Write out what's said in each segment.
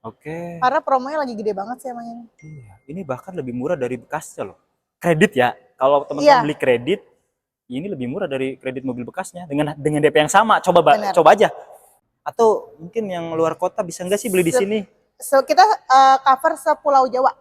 Oke. Karena promonya lagi gede banget sih emang ini. Iya, ini bahkan lebih murah dari bekasnya loh. Kredit ya. Kalau teman-teman Iya, beli kredit, ini lebih murah dari kredit mobil bekasnya dengan DP yang sama. benar. Coba aja. Atau mungkin yang luar kota bisa nggak sih beli di sini Kita cover sepulau Jawa.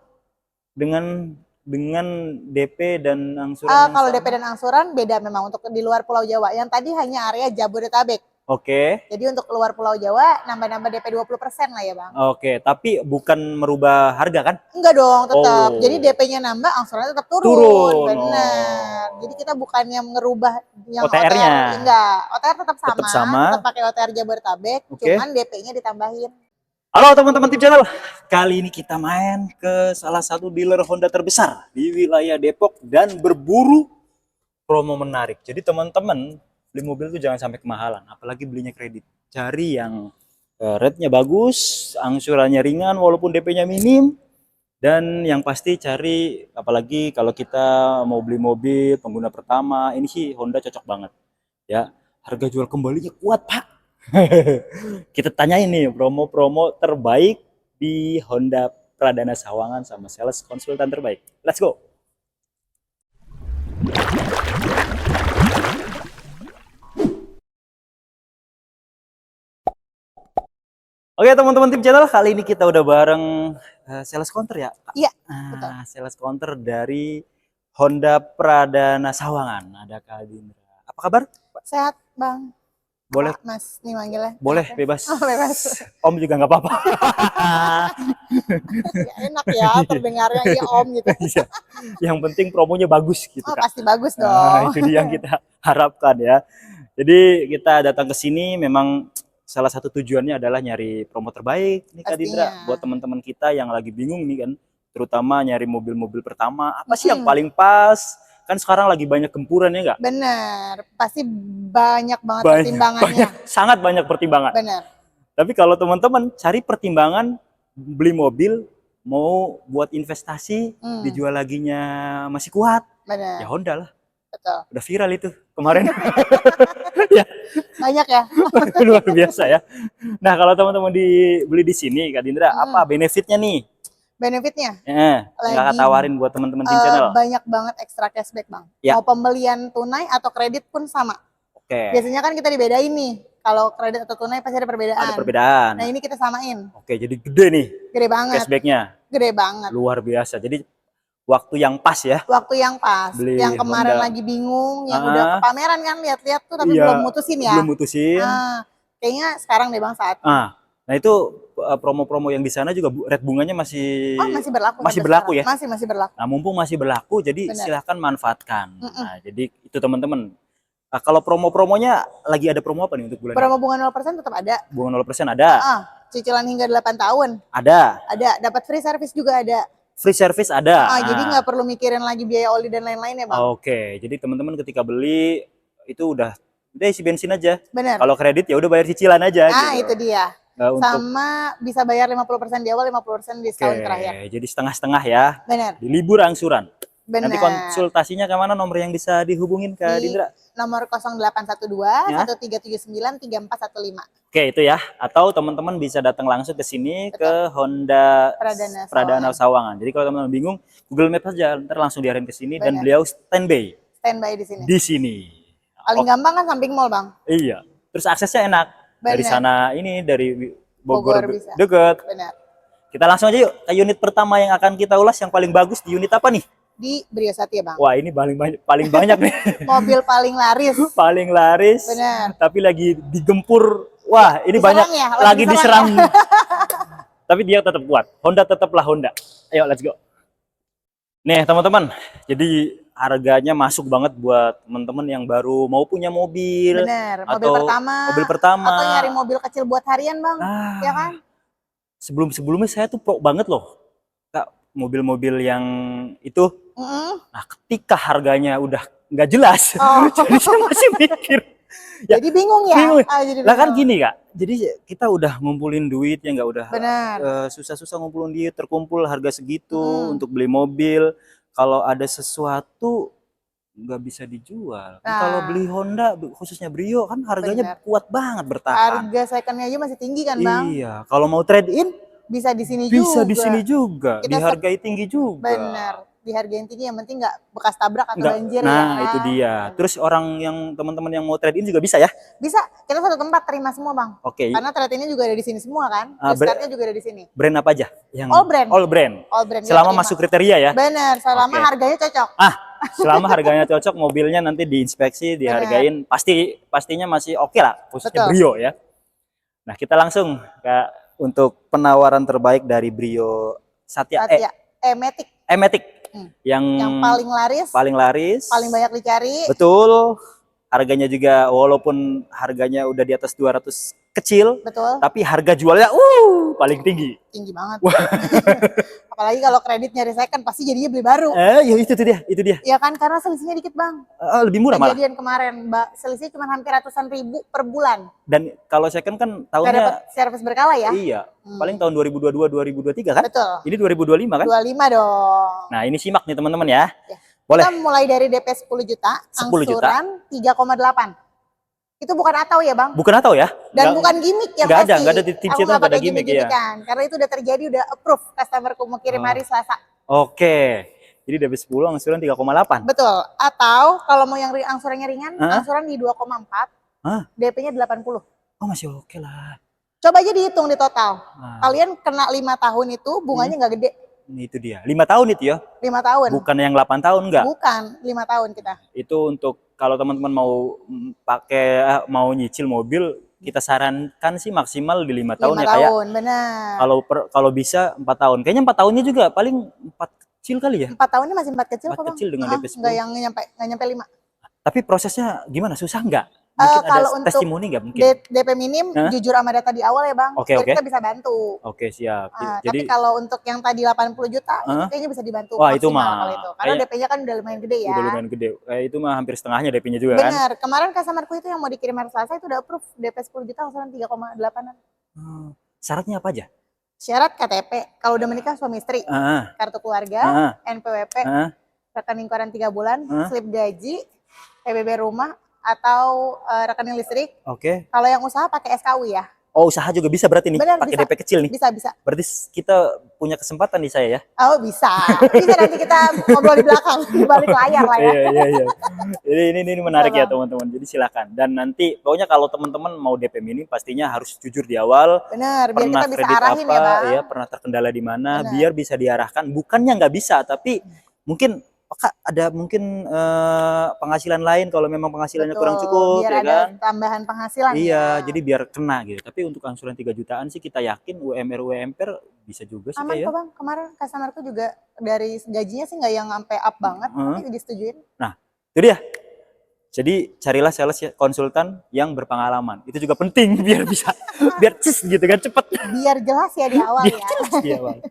dengan DP dan angsuran yang Kalau DP sama? dan angsuran beda memang untuk di luar Pulau Jawa. Yang tadi hanya area Jabodetabek. Oke. Jadi untuk luar Pulau Jawa nambah-nambah DP 20% lah ya, Bang. Oke, tapi bukan merubah harga kan? Enggak dong, tetap. Jadi Oh, DP-nya nambah, angsurannya tetap turun. turun. Bener. Oh. Jadi kita bukannya ngerubah yang OTR, OTR-nya enggak. OTR tetap tetap sama, tetap sama. pakai OTR Jabodetabek, Oke. cuman DP-nya ditambahin. Halo teman-teman tim channel. Kali ini kita main ke salah satu dealer Honda terbesar di wilayah Depok dan berburu promo menarik. Jadi teman-teman beli mobil tuh jangan sampai kemahalan, apalagi belinya kredit. Cari yang rate-nya bagus, angsurannya ringan walaupun DP-nya minim, dan yang pasti cari, apalagi kalau kita mau beli mobil pengguna pertama, ini sih Honda cocok banget. Ya, harga jual kembalinya kuat, Pak. Kita tanyain nih promo-promo terbaik di Honda Pradana Sawangan sama sales konsultan terbaik. Let's go. Oke teman-teman tim channel, kali ini kita udah bareng sales counter ya, Kak? Iya, betul. Sales counter dari Honda Pradana Sawangan. Ada Kak Dindra. Apa kabar? Sehat, Bang. Boleh, Pak, Mas, nih manggilnya. boleh Sehat, ya? bebas. Oh, bebas. Om juga nggak apa-apa. Ya, enak ya terdengarnya ya Om gitu. Iya. Yang penting promonya bagus gitu, Oh, Kak. pasti bagus Nah, dong. itu dia yang kita harapkan ya. Jadi kita datang ke sini memang salah satu tujuannya adalah nyari promo terbaik nih Kak Dindra buat Pastinya. teman-teman kita yang lagi bingung nih kan, terutama nyari mobil-mobil pertama apa sih yang Mm-mm. paling pas? Kan sekarang lagi banyak gempuran ya nggak? Bener, pasti banyak banget Banyak, pertimbangannya. sangat banyak pertimbangan. Bener. Tapi kalau teman-teman cari pertimbangan beli mobil mau buat investasi, dijual laginya masih kuat, ya Bener, Honda lah. betul. Udah viral itu kemarin. Ya, Banyak ya. luar biasa ya. Nah, kalau teman-teman beli di sini, Kak Dindra, apa benefitnya nih? Benefitnya Yang Kakak lagi tawarin buat teman-teman tim channel. banyak banget ekstra cashback, Bang. Ya, Mau pembelian tunai atau kredit pun sama. oke. Biasanya kan kita dibedain nih. Kalau kredit atau tunai pasti ada perbedaan. Ada perbedaan. Nah, ini kita samain. Oke, jadi gede nih Gede banget. cashbacknya. Gede banget. Luar biasa. Jadi waktu yang pas ya. Waktu yang pas. Beli Yang kemarin Honda. lagi bingung, yang udah ke pameran kan lihat-lihat tuh tapi Iya, belum mutusin ya. belum mutusin. Kayaknya sekarang deh, Bang, saatnya. Nah itu promo-promo yang di sana juga rate bunganya masih Masih berlaku ya. Masih berlaku. Nah, mumpung masih berlaku, jadi Bener. silahkan manfaatkan. Nah, jadi itu teman-teman. Nah, kalau promo-promonya lagi ada promo apa nih untuk bulan Promo ini? bunga 0% tetap ada. Bunga 0% ada. Cicilan hingga 8 tahun. Ada. Ada. Dapat free service juga ada. Free service ada. Jadi nggak perlu mikirin lagi biaya oli dan lain-lain ya, Bang. Oke, jadi teman-teman ketika beli itu udah isi bensin aja. Bener. Kalau kredit ya udah bayar cicilan aja. Gitu. Itu dia. Untuk... Sama bisa bayar 50% di awal, 50% di setahun terakhir. Jadi setengah-setengah ya. Bener. Di libur angsuran. Bener. Nanti konsultasinya kemana, nomor yang bisa dihubungin Kak Dindra? Nomor 0812 1379 3415. Oke, itu ya. Atau teman-teman bisa datang langsung ke sini ke Honda Pradana Sawangan. Jadi kalau teman-teman bingung, Google Maps aja, ntar langsung diarahin ke sini dan beliau standby di sini. Di sini. Paling gampang kan samping mall, Bang. Iya. Terus aksesnya enak. Dari sana dari Bogor bisa. Deket. Benar. Kita langsung aja yuk ke unit pertama yang akan kita ulas, yang paling bagus di unit apa nih? Di Brio Satya, Bang. Wah, ini paling banyak nih. Mobil paling laris. Paling laris. Benar. Tapi lagi digempur. Wah, ini diserang banyak ya? Lagi diserang. Ya? Tapi dia tetap kuat. Honda tetaplah Honda. Ayo, let's go. Nih, teman-teman. Jadi harganya masuk banget buat teman-teman yang baru mau punya mobil. Bener, mobil pertama. Atau nyari mobil kecil buat harian, Bang. Ya kan? Sebelumnya saya tuh pro banget loh. Kak, mobil-mobil yang itu. Nah, ketika harganya udah nggak jelas, jadi saya masih mikir. Ya, jadi bingung ya? Lah kan gini Kak, jadi kita udah ngumpulin duit ya nggak udah susah-susah ngumpulin duit, terkumpul harga segitu untuk beli mobil. Kalau ada sesuatu nggak bisa dijual. Kalau beli Honda, khususnya Brio kan harganya kuat banget bertahan. Harga secondnya aja masih tinggi kan, Bang? Iya. Kalau mau trade in, bisa di sini bisa juga. di sini juga, Kita dihargai tinggi juga. Bener, dihargain tinggi, yang penting nggak bekas tabrak atau Nggak, banjir nah ya. itu dia. Terus orang yang teman-teman yang mau trade in juga bisa ya? Bisa, kita satu tempat terima semua bang. Oke. Karena trade ini juga ada di sini semua kan, Flipkartnya juga ada di sini. Brand apa aja? Yang All brand. All brand. All brand. Selama masuk kriteria ya? Bener, selama Oke. harganya cocok. Selama harganya cocok, mobilnya nanti diinspeksi, dihargain, pastinya masih oke lah, khususnya Betul. Brio ya. Nah kita langsung untuk penawaran terbaik dari Brio Satya Matic. Matic. Yang paling laris, paling banyak dicari. Betul. Harganya juga walaupun harganya udah di atas 200 kecil, betul, tapi harga jualnya paling tinggi. Tinggi banget. Apalagi kalau kredit nyari second pasti jadinya beli baru. Ya itu dia. Ya kan, karena selisihnya dikit bang. Lebih murah malah. Kejadian kemarin, selisih cuma hampir ratusan ribu per bulan. Dan kalau second kan tahunnya dapat servis berkala ya. Iya. Paling tahun 2022 2023 kan? Betul. Ini 2025 kan? 25 dong. Nah, ini simak nih teman-teman ya. Boleh. Kita mulai dari DP 10 juta, 10 juta. angsuran 3,8. Itu bukan atau ya bang? Bukan atau ya? Dan bukan gimmick yang pasti. Nggak ada di tips itu nggak ada gimmick ya. Kan. Karena itu udah terjadi, udah approve, customerku mau kirim hari Selasa. Oke. Jadi DP 10 angsuran 3,8. Betul. Atau kalau mau yang angsurannya ringan, angsuran di 2,4. DP-nya 80. Oh, masih oke lah. Coba aja dihitung di total. Kalian kena 5 tahun itu bunganya nggak gede. Itu dia. 5 tahun itu ya? 5 tahun. Bukan yang 8 tahun enggak? Bukan, 5 tahun kita. Itu untuk kalau teman-teman mau nyicil mobil, kita sarankan sih maksimal di 5 tahun 5 ya kayak. Benar. Kalau bisa 4 tahun. Kayaknya 4 tahunnya juga paling 4 kecil kali ya? 4 tahunnya masih 4 kecil 4 kecil dengan DP 10. Enggak yang nyampe 5. Tapi prosesnya gimana? Susah enggak? Mungkin kalau ada testimoni nggak mungkin? DP minim, jujur sama data di awal ya bang, kita bisa bantu. Oke, siap. Tapi kalau untuk yang tadi 80 juta, itu kayaknya bisa dibantu. Wah, itu mah. Karena DP-nya kan udah lumayan gede ya. Udah lumayan gede. Itu mah hampir setengahnya DP-nya juga kan? Bener, kemarin customerku itu yang mau dikirim hari Selasa itu udah approve DP 10 juta angsuran 3,8an. Syaratnya apa aja? Syarat KTP, kalau udah menikah suami istri, kartu keluarga, NPWP, rekening koran 3 bulan, slip gaji, PBB rumah, atau rekening listrik. Oke. Kalau yang usaha pakai SKU ya. Oh, usaha juga bisa berarti nih, pakai DP kecil nih. Bisa. Berarti kita punya kesempatan nih saya ya. Oh, bisa. Bisa nanti kita ngobrol di belakang, di balik layar lah ya. Iya. Jadi ini menarik ya teman-teman. Jadi silakan. Dan nanti pokoknya kalau teman-teman mau DP minim pastinya harus jujur di awal. Benar, biar kita bisa arahin ya, Bang. Ya, pernah terkendala di mana, biar bisa diarahkan. Bukannya nggak bisa, tapi mungkin ada penghasilan lain kalau memang penghasilannya kurang cukup, biar ya ada kan? Tambahan penghasilan. Iya, jadi biar kena gitu. Tapi untuk angsuran 3 jutaan sih kita yakin UMR bisa juga sih. Aman kok bang, kemarin customerku juga dari gajinya sih nggak yang sampai up banget, tapi disetujuin. Nah, itu dia. Jadi carilah sales konsultan yang berpengalaman. Itu juga penting biar bisa, biar gitu kan cepet. Biar jelas ya di awal ya. Di awal.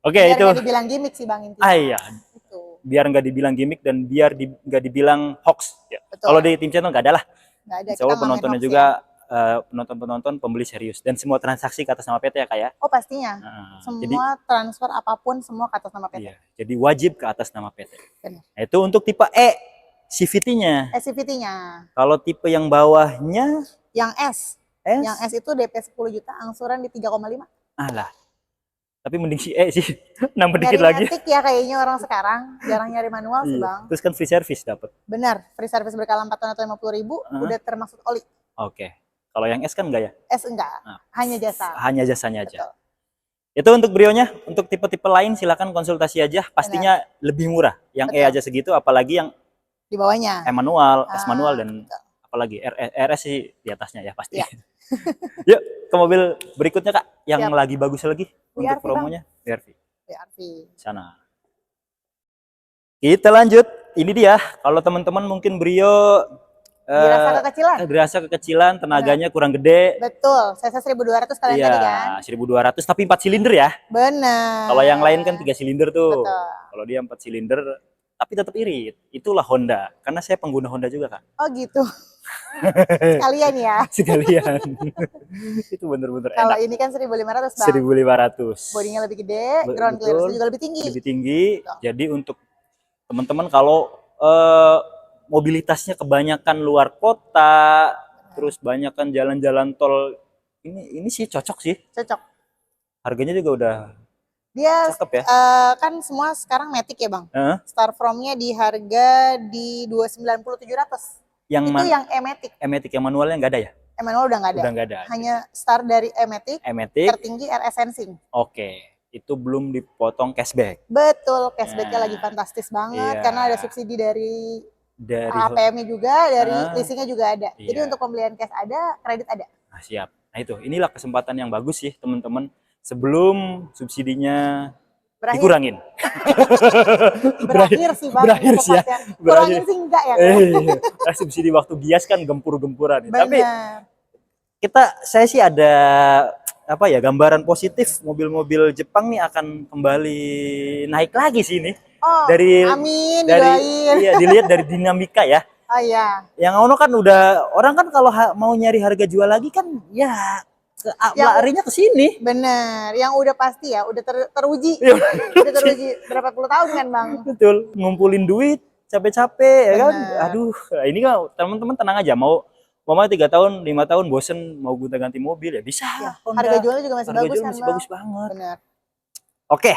Oke, biar itu. Biar dibilang gimmick sih bang intinya. Iya. Biar nggak dibilang gimmick dan biar nggak dibilang hoax. Ya. Kalau di tim channel nggak ada lah. Nggak ada. Coba penontonnya juga penonton pembeli serius dan semua transaksi ke atas nama PT ya kak ya. Oh pastinya. Semua transfer apapun semua ke atas nama PT. Iya, jadi wajib ke atas nama PT. Benar. Nah, itu untuk tipe E CVT-nya. CVT-nya. Kalau tipe yang bawahnya yang S. Yang S itu DP 10 juta angsuran di 3,5. Alah. Tapi mending si E sih. Nambah dikit lagi. Nyari ya kayaknya orang sekarang jarang nyari manual sih bang. Terus kan free service dapat. Benar, free service berkala 4 tahun atau 50.000 udah termasuk oli. Oke. Kalau yang S kan enggak ya? S enggak. Hanya jasa. Hanya jasanya aja. Betul. Itu untuk Brionya. Untuk tipe-tipe lain silakan konsultasi aja. Pastinya lebih murah. Yang E aja segitu, apalagi yang di bawahnya. E manual, S manual dan apalagi RS sih di atasnya ya pasti. Yuk ke mobil berikutnya kak, yang lagi bagus lagi untuk promonya. BRV. Sana. Kita lanjut. Ini dia. Kalau teman-teman mungkin Brio dirasa kekecilan, tenaganya kurang gede. Betul. Saya 1.200 kalian tadi kan. 1.200 tapi 4 silinder ya. Benar. Kalau yang lain kan 3 silinder tuh. Betul. Kalau dia 4 silinder tapi tetap irit. Itulah Honda. Karena saya pengguna Honda juga kak. Oh gitu. Sekalian ya. Sekalian. Itu bener-bener enak. Kalau ini kan 1.500 bang. 1.500. Bodinya lebih gede, ground clearance juga lebih tinggi. Lebih tinggi. Betul. Jadi untuk teman-teman kalau mobilitasnya kebanyakan luar kota, terus banyakan jalan-jalan tol, ini sih cocok sih. Cocok. Harganya juga udah Dia cakep ya. kan semua sekarang Matic ya, Bang. Start from-nya di harga di 290.700. Yang itu yang E-Matic. E-Matic yang manualnya nggak ada ya? Manual udah nggak ada. Udah nggak ada. Hanya start dari E-Matic. Tertinggi RS Sensing. Oke. Itu belum dipotong cashback. Betul, cashbacknya lagi fantastis banget karena ada subsidi dari APM-nya juga, dari leasingnya juga ada. Jadi untuk pembelian cash ada, kredit ada. Nah, siap. Nah itu, inilah kesempatan yang bagus sih teman-teman. Sebelum subsidinya dikurangin. Berakhir sih, Bang. Berakhir sih ya. Kurangin sih enggak ya. Subsidi waktu gias kan gempur-gempuran. Tapi saya sih ada gambaran positif mobil-mobil Jepang nih akan kembali naik lagi sih ini. Amin, dilihat dari dinamika ya. Oh iya. Yang ono kan udah orang kan kalau mau nyari harga jual lagi kan ya larinya ke sini. Bener, yang udah pasti ya, udah teruji. Udah teruji berapa puluh tahun kan, Bang? Betul, ngumpulin duit capek-capek ya kan. Aduh, ini kan teman-teman tenang aja, mau 3 tahun, 5 tahun bosen mau gonta-ganti mobil ya bisa. Ya, harga jualnya juga masih bagus kan, masih bagus banget. Bener. Oke.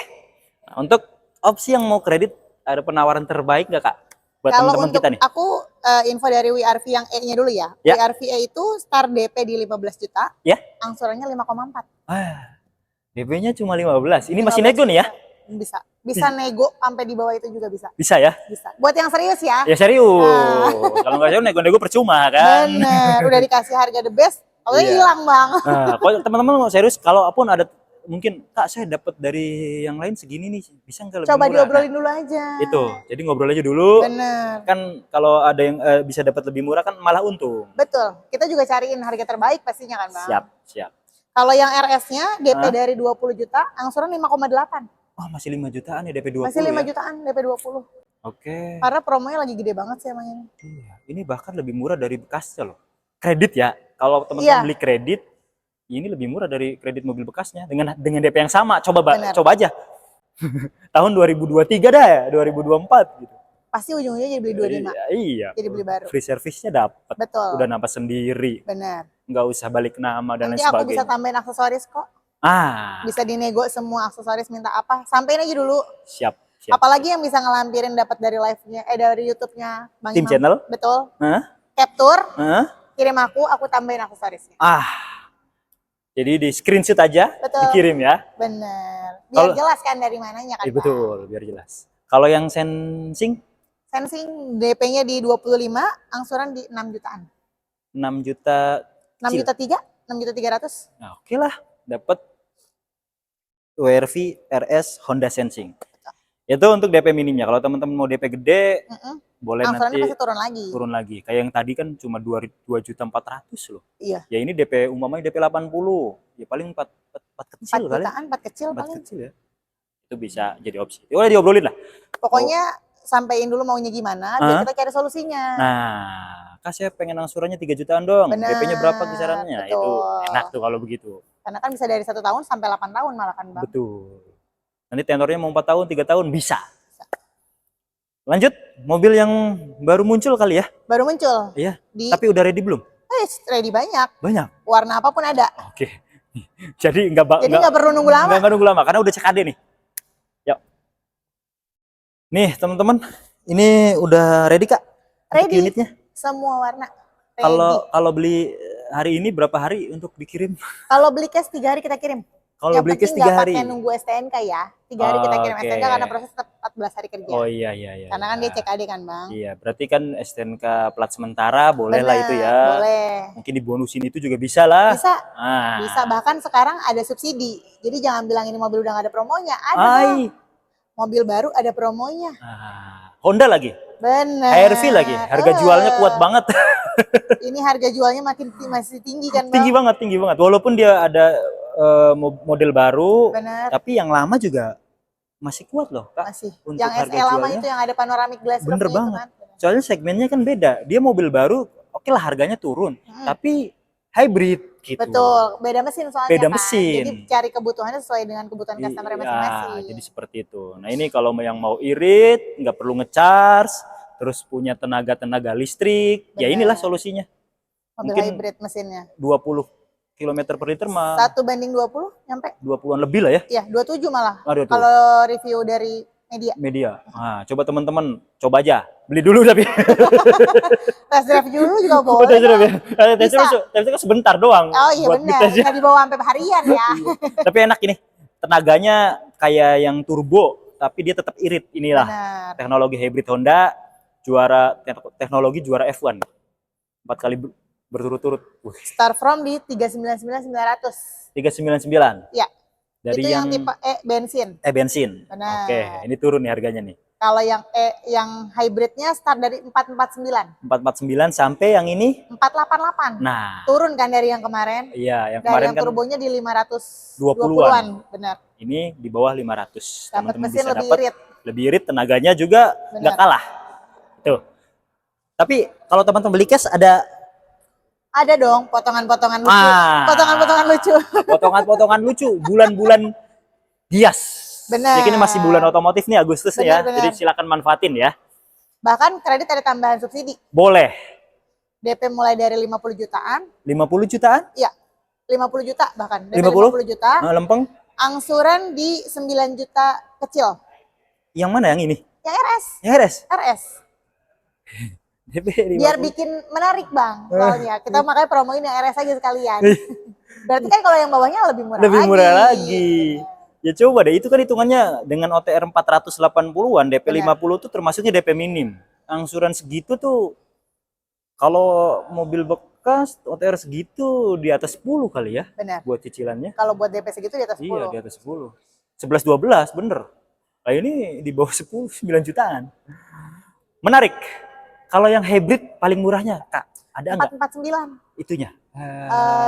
Nah, untuk opsi yang mau kredit ada penawaran terbaik nggak, Kak? Buat teman-teman kita nih. Aku info dari WRV yang E-nya dulu ya. WRV E itu start DP di 15 juta. Ya. Angsurannya 5,4. DP-nya cuma 15. Ini masih nego nih ya? Bisa nego sampai di bawah itu juga bisa. Bisa ya? Bisa. Buat yang serius ya. Ya serius. Kalau nggak serius nego-nego percuma kan. Bener. Udah dikasih harga the best, hilang, Bang. Nah, kalau teman-teman mau serius, kalaupun ada mungkin Kak saya dapat dari yang lain segini nih, bisa nggak lebih murah? Coba diobrolin dulu aja. Itu. Jadi ngobrol aja dulu. Bener. Kan kalau ada yang bisa dapat lebih murah kan malah untung. Betul. Kita juga cariin harga terbaik pastinya kan, Bang. Siap. Kalau yang RS-nya DP dari 20 juta, angsuran 5,8. Oh, masih 5 jutaan ya DP 20. Masih 5 jutaan DP 20. Oke. Karena promonya lagi gede banget sih emang ini. Iya, ini bahkan lebih murah dari bekasnya loh. Kredit ya. Kalau teman-teman beli kredit, ini lebih murah dari kredit mobil bekasnya dengan DP yang sama. Coba aja. Tahun 2023 dah ya, 2024 gitu. Pasti ujung-ujungnya jadi beli 25. Iya. Jadi beli baru. Free service-nya dapat. Betul. Udah nampak sendiri. Benar. Nggak usah balik nama dan lain sebagainya. Nanti aku bisa tambahin aksesoris kok. Bisa dinego semua aksesoris, minta apa, sampein aja dulu. Siap. Apalagi yang bisa ngelampirin dapat dari live-nya, dari YouTube-nya Bang Tim Channel. Betul. Capture. Kirim aku tambahin aksesorisnya. Jadi di screenshot aja, dikirim ya. Bener. Biar jelas kan dari mananya kan. Betul, biar jelas. Kalau yang Sensing? Sensing DP-nya di 25, angsuran di 6 jutaan. 6 juta. 6 juta 300. Nah, oke lah, dapat WRV RS Honda Sensing. Itu untuk DP minimnya. Kalau teman-teman mau DP gede, boleh angsurannya nanti pasti turun lagi. Kayak yang tadi kan cuma 2.400.000 loh. Iya. Ya ini DP umpamanya DP 80. Ya paling 4 kecil kali. 4 kecil 4 paling. kecil ya. Itu bisa jadi opsi. Ya udah diobrolin lah. Pokoknya sampein dulu maunya gimana, biar kita cari solusinya. Nah, Kak saya pengen angsurannya 3 jutaan dong. DP-nya berapa kisarannya? Itu enak tuh kalau begitu. Karena kan bisa dari 1 tahun sampai 8 tahun malah kan, Bang. Betul. Nanti tenornya mau 4 tahun, 3 tahun bisa. Lanjut, mobil yang baru muncul kali ya? Baru muncul. Iya. Tapi udah ready belum? Ready banyak. Banyak. Warna apapun ada. Oke. Jadi nggak perlu nunggu lama. Nggak nunggu lama karena udah CKD nih. Yuk. Nih teman-teman, ini udah ready Kak? Ready. Unitnya? Semua warna. Kalau beli hari ini berapa hari untuk dikirim? Kalau beli cash 3 hari kita kirim. Kalau beli cash 3 hari. Pakai nunggu STNK ya. 3 hari kita kirim STNK karena proses tetap 14 hari kerja. Oh iya. Karena kan dia CKD kan, Bang. Iya, berarti kan STNK plat sementara boleh lah itu ya. Boleh. Mungkin dibonusin itu juga bisa lah. Bisa. Bisa, bahkan sekarang ada subsidi. Jadi jangan bilang ini mobil udah gak ada promonya. Ada. Mobil baru ada promonya. Honda lagi. Bener. HRV lagi. Harga jualnya kuat banget. Ini harga jualnya masih tinggi kan, Bang? Tinggi banget. Walaupun dia ada model baru, tapi yang lama juga masih kuat loh, Kak. Masih. Yang SE lama itu yang ada panoramic glass. Bener banget. Soalnya segmennya kan beda. Dia mobil baru, oke lah harganya turun, tapi hybrid gitu. Betul, beda mesin soalnya. Beda mesin. Jadi cari kebutuhannya sesuai dengan kebutuhan customer masing-masing. Jadi seperti itu. Nah ini kalau yang mau irit, nggak perlu ngecharge, terus punya tenaga listrik, ya inilah solusinya. Mobil hybrid mesinnya. 20 kilometer per liter mah 1:20 nyampe. 20-an lebih lah ya. Iya, 27 malah. Aduh, Kalau review dari media. Nah, coba teman-teman, coba aja. Beli dulu tapi. Tes drive dulu juga boleh. Tes drive ya. Bisa. Tes drive sebentar doang. Oh iya benar, nggak dibawa sampai harian ya. Tapi enak ini. Tenaganya kayak yang turbo, tapi dia tetap irit. Inilah Benar. teknologi hybrid Honda, teknologi juara F1. 4 kali berturut-turut. Start from di 399.900. 399. Iya. Dari itu yang tipe bensin. Bensin. Benar. Oke, ini turun nih harganya nih. Kalau yang hybridnya start dari 449. 449 sampai yang ini 488. Nah, turun kan dari yang kemarin? Iya, yang dari kemarin yang kan turbonya di 520-an. Benar. Ini di bawah 500. Dapat Teman-teman mesin bisa lebih dapat irit. lebih irit, tenaganya juga nggak kalah. Tuh. Tapi kalau teman-teman beli cash ada dong potongan-potongan lucu. Potongan-potongan lucu. Potongan-potongan lucu, bulan-bulan Gias. Benar. Jadi ini masih bulan otomotif nih Agustus ya. Benar. Jadi silakan manfaatin ya. Bahkan kredit ada tambahan subsidi. Boleh. DP mulai dari 50 jutaan. 50 jutaan? Iya. 50 juta bahkan. DP 50 juta. Lempeng. Angsuran di 9 juta kecil. Yang mana yang ini? Yang RS. Yang RS. RS. DP 50. Biar bikin menarik bang. Soalnya kita makanya promoin yang RS aja sekalian. Berarti kan kalau yang bawahnya lebih murah lebih lagi. Murah lagi. Ya coba deh, itu kan hitungannya dengan OTR 480-an, DP 50 tuh termasuknya DP minim. Angsuran segitu tuh kalau mobil bekas OTR segitu di atas 10 kali ya. Benar. Buat cicilannya. Kalau buat DP segitu di atas 10. Iya, di atas 10. 11-12 bener. Nah ini di bawah 10, 9 jutaan. Menarik. Kalau yang hybrid paling murahnya, Kak, ada enggak? 449. Itunya.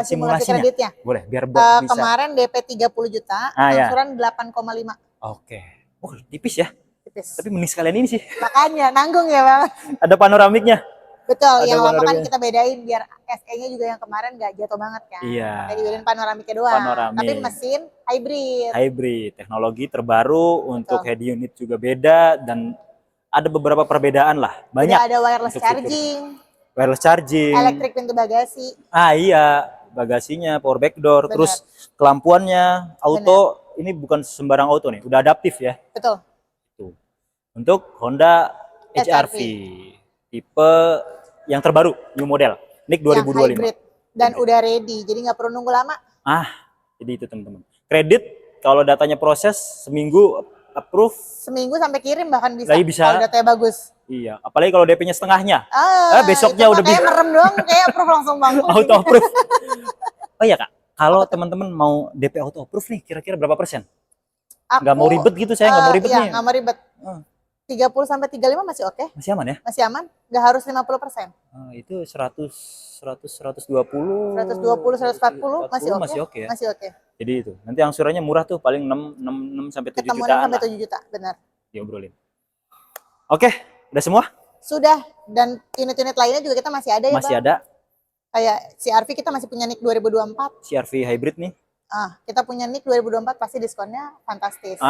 Simulasi kreditnya. Boleh, biar bisa. Kemarin DP 30 juta, angsuran 8,5. Oke. Oh, tipis ya. Tipis. Tapi mending sekalian ini sih. Makanya nanggung ya, Bang. Ada panoramiknya. Betul, yang lama kan kita bedain biar SE-nya juga yang kemarin nggak jatuh banget kan. Iya. Kayak dibedain panoramiknya doang. Panoramik. Tapi mesin hybrid. Hybrid, teknologi terbaru. Untuk head unit juga beda dan ada beberapa perbedaan lah. Banyak. Udah ada wireless charging. Wireless charging. Elektrik pintu bagasi. Iya, bagasinya, power back door, terus kelampuannya auto. Ini bukan sembarang auto nih, udah adaptif ya. Betul. Tuh. Untuk Honda HR-V tipe yang terbaru, new model, NIK 2025. Yang hybrid dan udah ready, jadi nggak perlu nunggu lama. Jadi itu teman-teman. Kredit kalau datanya proses seminggu approve. Seminggu sampai kirim bahkan bisa. Bisa. Kalau datanya bagus. Iya, apalagi kalau DP-nya setengahnya. Besoknya udah kayak merem doang, kayak approve langsung bang. Auto approve. Oh iya Kak, kalau teman-teman mau DP auto approve nih, kira-kira berapa persen? Nggak mau ribet gitu, saya nggak mau ribet nih. Nggak mau ribet. 30 sampai 35 masih oke. Masih aman ya? Masih aman, nggak harus 50%. Itu 120, 140 masih oke ya? Masih oke. Jadi itu, nanti angsurannya murah tuh, paling 6 sampai 7 jutaan. 6 sampai 7 juta, benar. Diobrolin. Oke, udah semua? Sudah, dan unit-unit lainnya juga kita masih ada ya Masih ada. Kayak CR-V kita masih punya NIK 2024. CR-V hybrid nih. Kita punya NIK 2024 pasti diskonnya fantastis.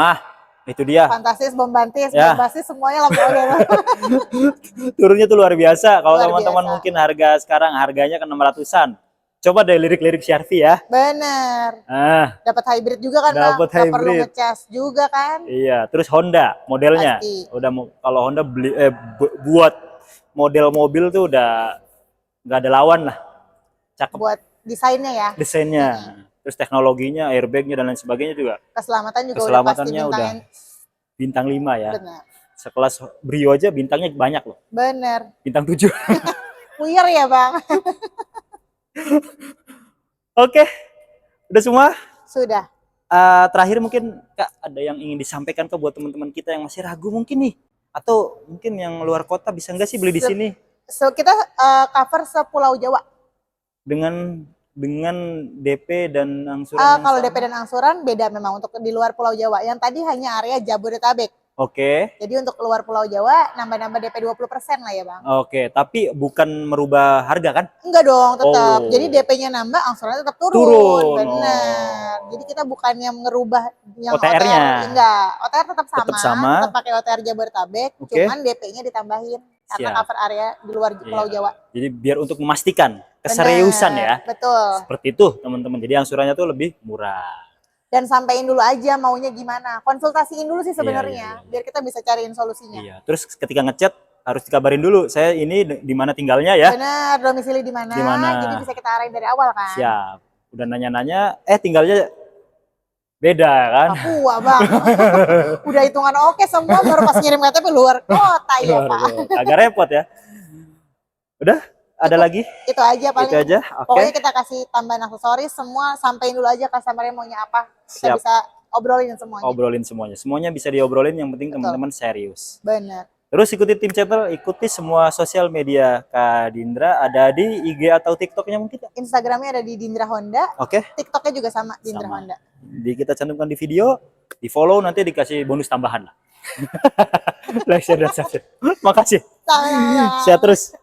Itu dia. Fantastis, bombastis, bombastis semuanya lah pokoknya. Turunnya tuh luar biasa. Kalau teman-teman mungkin harganya ke 600-an. Coba deh lirik-lirik CR-V ya. Bener. Dapat hybrid juga kan, Bang? Dapat hybrid. Gak perlu ngecas juga kan? Iya, terus Honda modelnya. Pasti. Kalau Honda buat model mobil tuh udah nggak ada lawan lah. Cakep. Buat desainnya ya. Desainnya. Terus teknologinya, airbagnya dan lain sebagainya juga. Keselamatan juga Keselamatannya udah bintang 5 ya. Bener. Sekelas Brio aja bintangnya banyak loh. Bener. Bintang 7. Puyer ya Bang. Oke, udah semua? Sudah. Terakhir mungkin Kak ada yang ingin disampaikan ke buat teman-teman kita yang masih ragu mungkin nih, atau mungkin yang luar kota bisa nggak sih beli di sini? Kita cover sepulau Jawa. Dengan DP dan angsuran. Kalau DP dan angsuran beda memang untuk di luar Pulau Jawa. Yang tadi hanya area Jabodetabek. Oke. Jadi untuk luar Pulau Jawa nambah-nambah DP 20% lah ya Bang. Oke, tapi bukan merubah harga kan? Enggak dong, tetap. Jadi DP-nya nambah, angsurannya tetap turun. Benar. Jadi kita bukannya ngerubah yang OTR-nya. Enggak, OTR tetap sama. Tetap sama. Tetap pakai OTR Jabodetabek, cuman DP-nya ditambahin. karena Siap. cover area di luar Pulau Iya. Jawa. Jadi biar untuk memastikan keseriusan Bener, ya. betul. Seperti itu teman-teman. Jadi angsurannya tuh lebih murah. Dan sampein dulu aja maunya gimana. Konsultasiin dulu sih sebenarnya, Iya. biar kita bisa cariin solusinya. Iya. Terus ketika ngechat harus dikabarin dulu. Saya ini di mana tinggalnya ya. Bener, domisili di mana? Di mana. Jadi bisa kita arahin dari awal kan. Siap. Udah nanya-nanya, tinggalnya beda kan. Papua bang. Udah hitungan oke semua, baru pas ngirim KTP luar kota ya Pak. Agak repot ya. Udah? Ada lagi? Itu aja paling. Itu aja. Oke. Pokoknya kita kasih tambahan aksesoris, semua sampein dulu aja customer-nya maunya apa. Kita Siap. bisa obrolin semuanya. Obrolin semuanya. Semuanya bisa diobrolin, yang penting Betul. teman-teman serius. Bener. Terus ikuti Tim Channel, ikuti semua sosial media Kak Dindra. Ada di IG atau TikToknya mungkin? Instagramnya ada di Dindra Honda. Oke. TikToknya juga sama, Dindra Sama. Honda. Kita cantumkan di video, di follow, nanti dikasih bonus tambahan lah. Like, share, dan subscribe. Makasih. Sama-sama. Sehat terus.